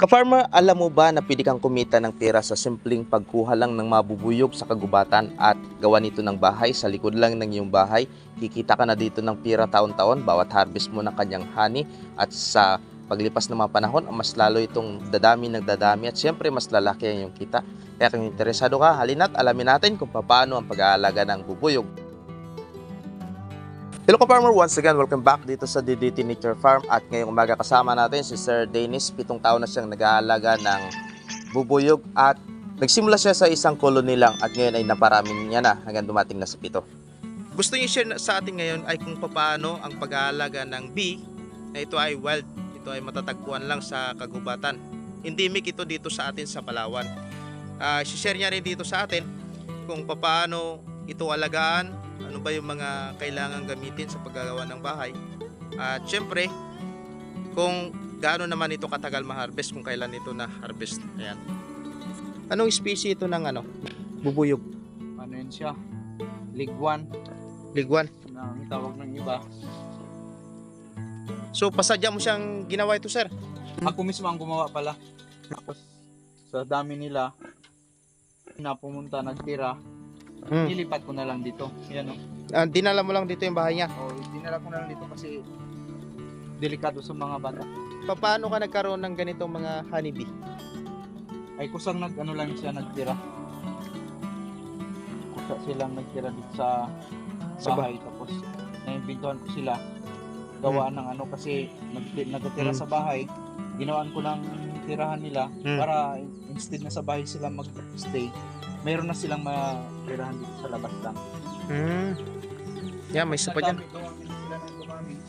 Ka-farmer, alam mo ba na pwede kang kumita ng pera sa simpleng pagkuha lang ng mabubuyog sa kagubatan at gawa nito ng bahay sa likod lang ng iyong bahay? Kikita ka na dito ng pera taon-taon bawat harvest mo ng kanyang honey at sa paglipas ng mga panahon, mas lalo itong dadami at siyempre mas lalaki ang iyong kita. Kaya kung interesado ka, halina't alamin natin kung paano ang pag-aalaga ng bubuyog. Hello ka-farmer, once again, welcome back dito sa DDT Nature Farm at ngayong umaga kasama natin si Sir Dennis. 7 taon na siyang nag-aalaga ng bubuyog at nagsimula siya sa isang colony lang at ngayon ay naparami niya na hanggang dumating na sa 7. Gusto niyo share sa atin ngayon ay kung paano ang pag-aalaga ng bee na ito ay wild, ito ay matatagpuan lang sa kagubatan. Endemic ito dito sa atin sa Palawan. Share niya rin dito sa atin kung paano ito alagaan, ano ba yung mga kailangan gamitin sa paggagawa ng bahay. At syempre, kung gaano naman ito katagal ma-harvest, kung kailan ito na-harvest. Ayan. Anong species ito ng bubuyog? Ano yun siya? Ligwan Ligwan. na ang tawag ng iba. So, pasadya mo siyang ginawa ito, sir? Ako mismo ang gumawa pala. Tapos sa dami nila na pumunta nagtira, nilipat ko na lang dito. Yan o. Dinala mo lang dito yung bahay niya. O, dinala ko na lang dito kasi delikado sa mga bata. Paano ka nagkaroon ng ganitong mga honeybee? Ay kusang lang siya nagtira. Kusa silang nagtira dito sa bahay. Tapos naimbintuhan ko sila. Gawaan ng kasi nagtira sa bahay. Ginawaan ko ng tirahan nila para instead na sa bahay sila mag-stay, mayroon na silang matirahan dito sa labas lang. Yeah, may isa pa dyan.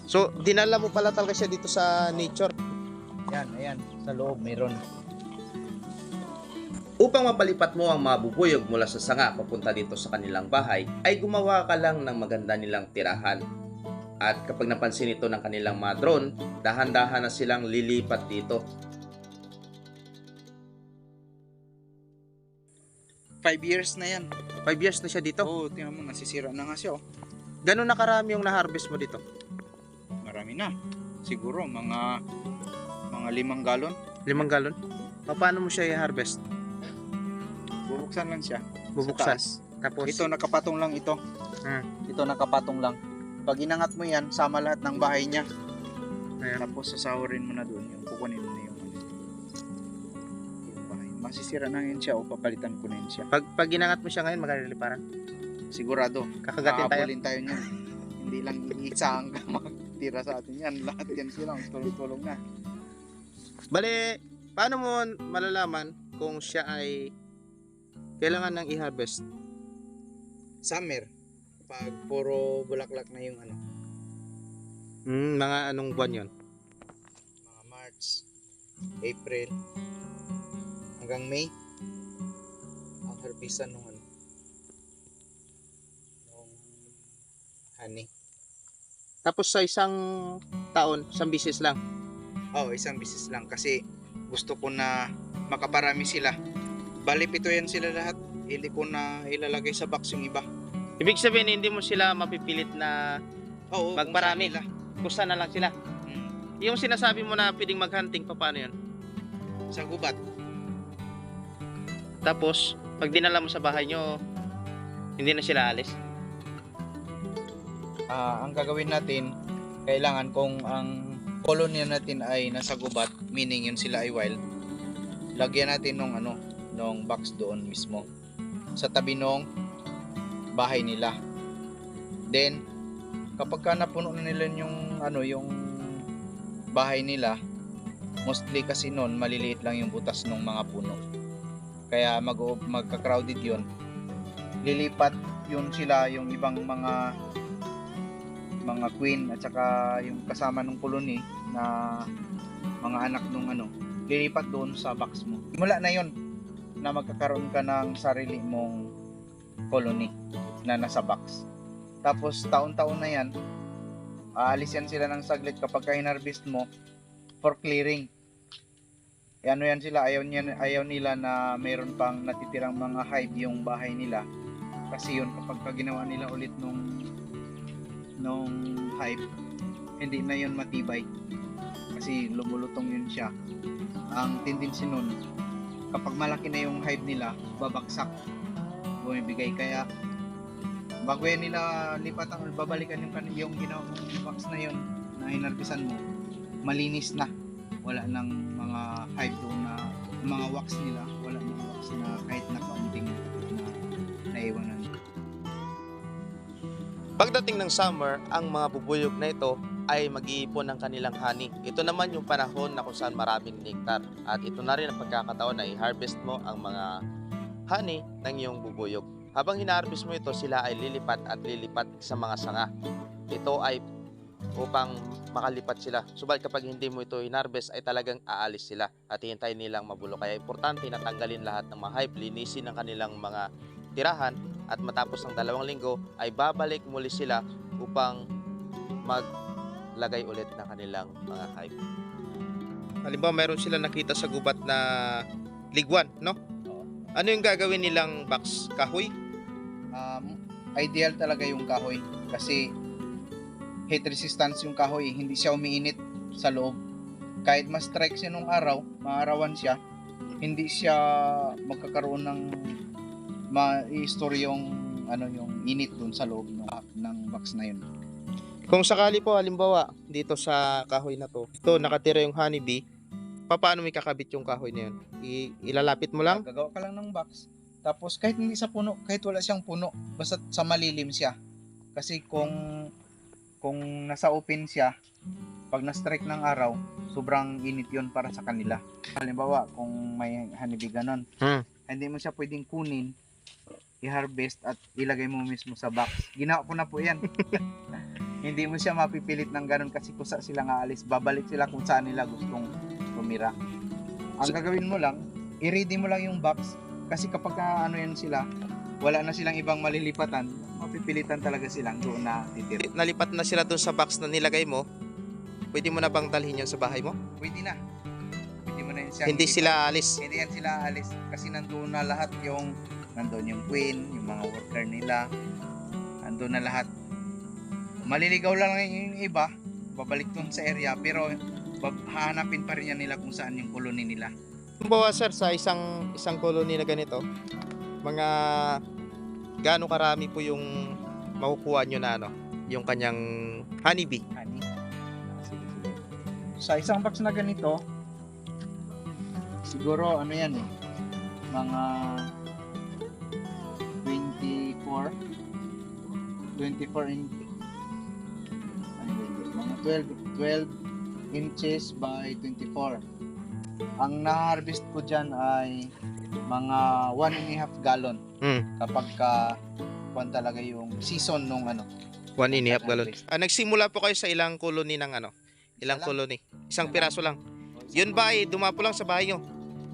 So, dinala mo pala talaga siya dito sa nature. Yan, ayan, sa loob mayroon. Upang mapalipat mo ang mabubuyog mula sa sanga papunta dito sa kanilang bahay, ay gumawa ka lang ng maganda nilang tirahan. At kapag napansin ito ng kanilang mga drone, dahan-dahan na silang lilipat dito. 5 years na yan. 5 years na siya dito. Oo, tingnan mo, nasisira na nga siya. Gano'n na karami yung na-harvest mo dito? Marami na. Siguro, mga 5 galon. 5 galon? Paano mo siya i-harvest? Bubuksan lang siya. Bubuksan. Sa taas. Tapos, Ito, nakapatong lang ito. Ito, nakapatong lang. Pag inangat mo yan, sama lahat ng bahay niya. Ayan. Tapos sasawarin mo na doon, yung kukunin mo na yung bahay. Masisira na yun siya o papalitan ko na yun siya. pag ginangat mo siya ngayon, makaliliparan. Sigurado. Kakagatin tayo. Kakahabulin tayo niyan. Hindi lang iisa ang magtira sa atin yan. Lahat yan sila. Tulong-tulong na. Bale, paano mo malalaman kung siya ay kailangan nang i-harvest? Summer. Pag puro bulaklak na yung Mga anong buwan yon? mga March, April, hanggang May. Ang harvestan nung nung honey. Tapos sa isang taon, isang bisis lang. Isang bisis lang kasi gusto ko na makaparami sila. Bali 7 yan sila lahat. Hindi ko na ilalagay sa box yung iba. Ibig sabihin, hindi mo sila mapipilit na Oo, magparami. kung saan Kusa na lang sila. nila. Yung sinasabi mo na pwedeng mag-hunting, paano yun? Sa gubat. Tapos, pag dinala mo sa bahay nyo, hindi na sila alis. Ang gagawin natin, kailangan kung ang colony natin ay nasa gubat, meaning yun sila ay wild, lagyan natin nung box doon mismo sa tabi nung bahay nila. Then kapag ka napuno na nila yung bahay nila, mostly kasi noon maliliit lang yung butas ng mga puno, kaya magka-crowded yun. Lilipat yun sila, yung ibang mga queen at saka yung kasama ng colony na mga anak nung lilipat doon sa box mo. Mula na yon na magkakaroon ka ng sarili mong colony na nasa box. Tapos taon-taon na yan, aalis yan sila ng saglit kapag hinarvest mo for clearing. Yan sila, ayaw nila na mayroon pang natitirang mga hive yung bahay nila. Kasi yun, kapag ginawa nila ulit nung hive, hindi na yun matibay. kasi lumulutong yun siya. Ang tendency nun, kapag malaki na yung hive nila, babagsak, bumibigay. Kaya bago yan nila lipatan, babalikan yung ginawa mong box na yun na hinarbisan mo, malinis na, wala nang mga hive doon na mga wax nila, wala nang wax na kahit na kaunting na naiwanan. Pagdating ng summer, ang mga bubuyog na ito ay mag-iipon ng kanilang honey. Ito naman yung panahon na kung saan maraming nectar. At ito na rin ang pagkakataon na i-harvest mo ang mga honey ng iyong bubuyog. Habang hina-harvest mo ito, sila ay lilipat at lilipat sa mga sanga. Ito ay upang makalipat sila. Subalit kapag hindi mo ito in-harvest ay talagang aalis sila at hihintayin nilang mabulo. Kaya importante na tanggalin lahat ng mga hive, linisin ang kanilang mga tirahan at matapos ng 2 linggo ay babalik muli sila upang maglagay ulit ng kanilang mga hive. Halimbawa, mayroon sila nakita sa gubat na ligwan, no? Ano yung gagawin nilang box? Kahoy? Ideal talaga yung kahoy kasi heat resistance yung kahoy, hindi siya umiinit sa loob. Kahit ma-strike siya nung araw, maarawan siya, hindi siya magkakaroon ng ma-store yung yung init dun sa loob ng box na yun. Kung sakali po, halimbawa, dito sa kahoy na to, ito nakatira yung honeybee, paano may kakabit yung kahoy na yun? Ilalapit mo lang? Gagawa ka lang ng box. Tapos kahit hindi sa puno, kahit wala siyang puno, basta sa malilim siya. Kasi kung nasa open siya, pag na-strike ng araw, sobrang init yun para sa kanila. Halimbawa, kung may honeybee ganon, hindi mo siya pwedeng kunin, i-harvest at ilagay mo mismo sa box. Ginawa ko na po yan. Hindi mo siya mapipilit ng ganon kasi kusa silang aalis. Babalik sila kung saan nila gustong tumira. Ang gagawin mo lang, i-ready mo lang yung box kasi kapag yan sila, wala na silang ibang malilipatan, mapipilitan talaga silang doon na titira. Nalipat na sila doon sa box na nilagay mo, pwede mo na bang dalhin yun sa bahay mo? Pwede na. Pwede mo na yun siyang Hindi sila alis. Hindi yan sila alis kasi nandoon na lahat nandoon yung queen, yung mga worker nila, nandoon na lahat. Maliligaw lang yung iba, babalik doon sa area, pero hahanapin pa rin yan nila kung saan yung colony nila. Kumbawa sir, sa isang colony na ganito, mga gaano karami po yung makukuha nyo na yung kanyang honeybee? Honey. Sige. Sa isang box na ganito, siguro yan mga 24 mga 12 inches by 24. Ang na-harvest ko dyan ay mga 1.5 gallon kapag talaga yung season nung 1.5 gallon. Nagsimula po kayo sa ilang colony ng ilang colony? Isang piraso lang. Yun ba ay dumapo lang sa bahay nyo?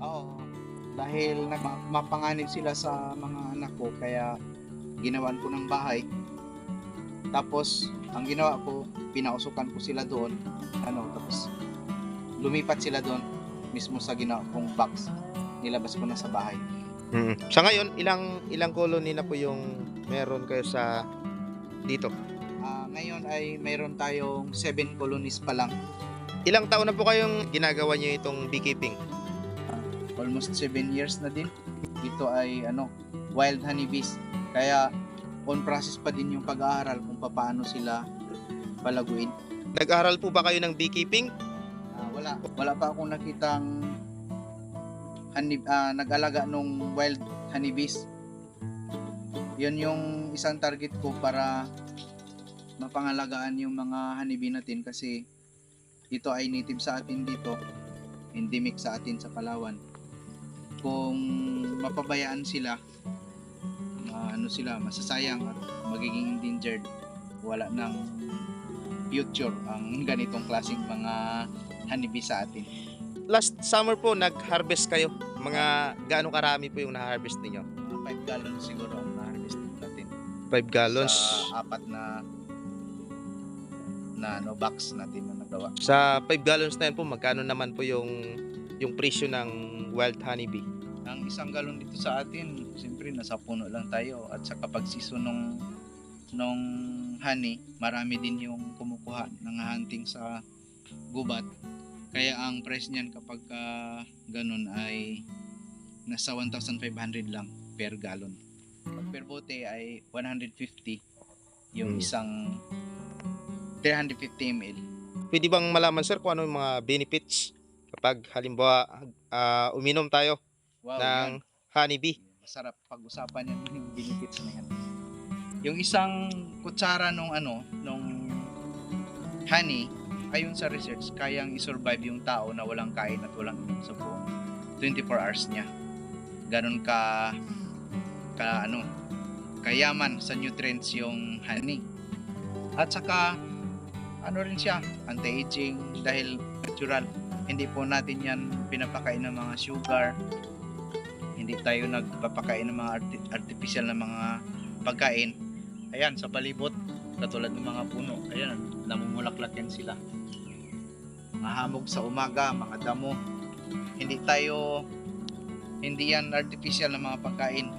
Oo. Dahil mapanganib sila sa mga anak ko, kaya ginawan ko ng bahay. Tapos, ang ginawa ko, pinausukan ko sila doon. Tapos lumipat sila doon mismo sa ginawa kong box. Nilabas ko na sa bahay. Sa ngayon, ilang colony na po yung meron kayo sa dito? Ngayon ay mayroon tayong 7 colonies pa lang. Ilang taon na po kayong ginagawa niyo itong beekeeping? Almost 7 years na din. Ito ay wild honeybees. Kaya on process pa din yung pag-aaral kung paano sila palaguin. Nag-aral po ba kayo ng beekeeping? Wala pa akong nakitang nag-alaga nung wild honeybees. Yun yung isang target ko para mapangalagaan yung mga honeybee natin kasi ito ay native sa atin dito, endemic sa atin sa Palawan. Kung mapabayaan sila, sila masasayang at magiging endangered, wala nang future ang ganitong klaseng mga honeybee sa atin. Last summer po nag-harvest kayo. Mga gaano karami po yung na-harvest niyo? 5 gallons siguro ang na-harvest natin. 5 gallons sa 4 na box natin na nagawa. Sa 5 gallons na yan po, magkano naman po yung presyo ng wild honeybee? Ang 1 galon dito sa atin, siyempre nasa puno lang tayo, at sa kapag season nung honey, marami din yung kumukuha ng hunting sa gubat. Kaya ang price niyan kapag ganun ay nasa 1,500 lang per gallon. Pag per bote ay 150 yung isang 350 ml. Pwede bang malaman sir kung ano yung mga benefits kapag halimbawa uminom tayo Wow, ng yun. honeybee? Masarap pag-usapan yan yung benefits na yan. Yung isang kutsara nung honey, ayon sa research, kayang i-survive yung tao na walang kain at walang inom sa buong 24 hours niya. Ganon kayaman sa nutrients yung honey. At saka ano rin siya, anti-aging dahil natural. Hindi po natin yan pinapakain ng mga sugar. Hindi tayo nagpapakain ng mga artificial na mga pagkain. Ayan, sa palibot, katulad ng mga puno, ayan, namumulaklak yan sila. Mga hamog sa umaga, mga damo. Hindi yan artificial na mga pagkain.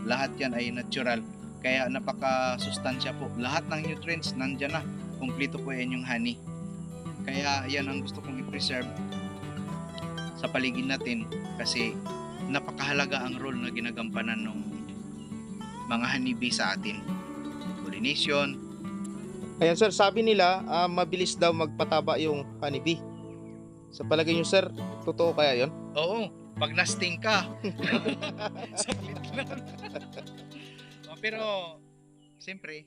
Lahat yan ay natural. Kaya napaka-sustansya po. Lahat ng nutrients nandyan na. Kumpleto po yan yung honey. Kaya yan ang gusto kong i-preserve sa paligid natin kasi napakahalaga ang role na ginagampanan ng mga honeybee sa atin. Pollination. Ayan sir, sabi nila mabilis daw magpataba yung honeybee. Sa palagay nyo sir, totoo kaya yon? Oo, pag nasting ka. Saglit lang. Pero, siyempre,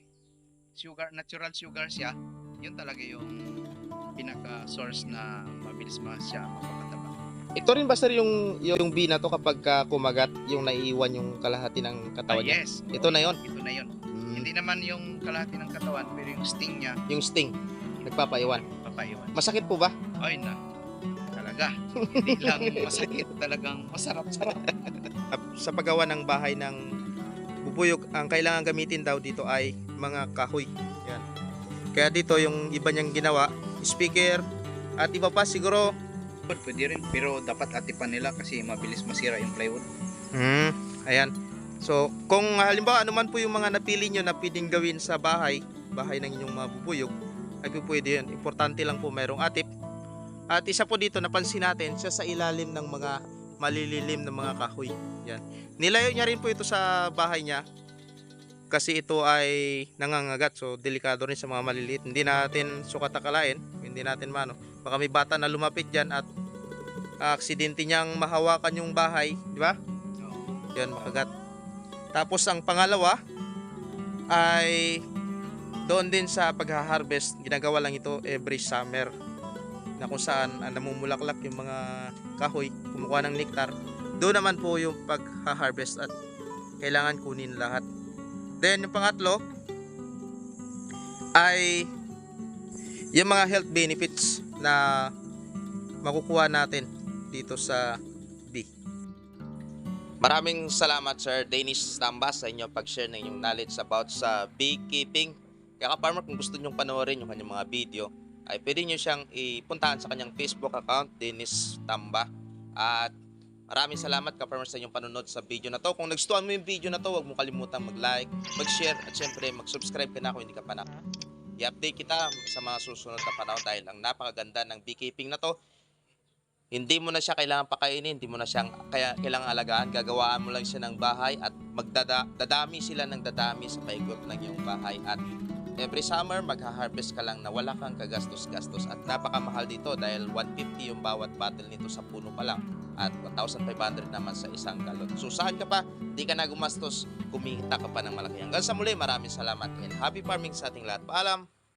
natural sugar siya. Yun talaga yung pinaka-source na mabilis siya mapapataba. Ito rin ba sir yung bee na to kapag kumagat yung naiiwan yung kalahati ng katawan niya? Yes. Ito na yon. Ito na yun. Hindi naman yung kalahati ng katawan, pero yung sting niya, Yung sting, nagpapaiwan. papaiwan. Masakit po ba? Ay na, talaga. Hindi lang masakit, talagang masarap-sarap. Sa paggawa ng bahay ng bubuyog, ang kailangan gamitin daw dito ay mga kahoy. Yan. Kaya dito yung iba niyang ginawa, speaker at iba pa siguro. Pwede rin, pero dapat atipan nila kasi mabilis masira yung plywood. Ayan. So, kung halimbawa ano man po yung mga napili nyo na pwedeng gawin sa bahay ng inyong mga bubuyog, ay pwede yun. Importante lang po mayroong atip. At isa po dito, napansin natin, siya sa ilalim ng mga malililim na mga kahoy. Yan. Nilayo niya rin po ito sa bahay niya kasi ito ay nangangagat. So, delikado rin sa mga maliliit. Hindi natin sukatakalain, hindi natin mano. Baka may bata na lumapit dyan at aksidente niyang mahawakan yung bahay, di ba? Yan, makagat. Tapos ang pangalawa ay doon din sa pagha-harvest, ginagawa lang ito every summer na kung saan namumulaklak yung mga kahoy, kumukuha ng nektar. Doon naman po yung pagha-harvest at kailangan kunin lahat. Then yung pangatlo ay yung mga health benefits na makukuha natin dito sa bee. Maraming salamat Sir Dennis Tamba sa inyong pag-share ng inyong knowledge about sa beekeeping. Kaya ka-farmer, kung gusto nyong panoorin yung kanyang mga video, ay pwede nyo siyang ipuntahan sa kanyang Facebook account, Dennis Tamba. At maraming salamat ka-farmer sa inyong panonood sa video na to. Kung nagustuhan mo yung video na to, huwag mo kalimutan mag-like, mag-share, at syempre mag-subscribe ka na kung hindi ka pa na. I-update kita sa mga susunod na panahon dahil ang napakaganda ng beekeeping na to. Hindi mo na siya kailangan pakainin, hindi mo na siyang kailangan alagaan. Gagawaan mo lang siya ng bahay at dadami sila ng dadami sa paikot ng iyong bahay. At every summer, magha-harvest ka lang na wala kang kagastos-gastos. At napakamahal dito dahil 150 yung bawat bottle nito sa puno pa lang. At 1,500 naman sa isang galon. So saan ka pa? Hindi ka na gumastos, kumita ka pa ng malaki. Hanggang sa muli, maraming salamat and happy farming sa ating lahat. Paalam!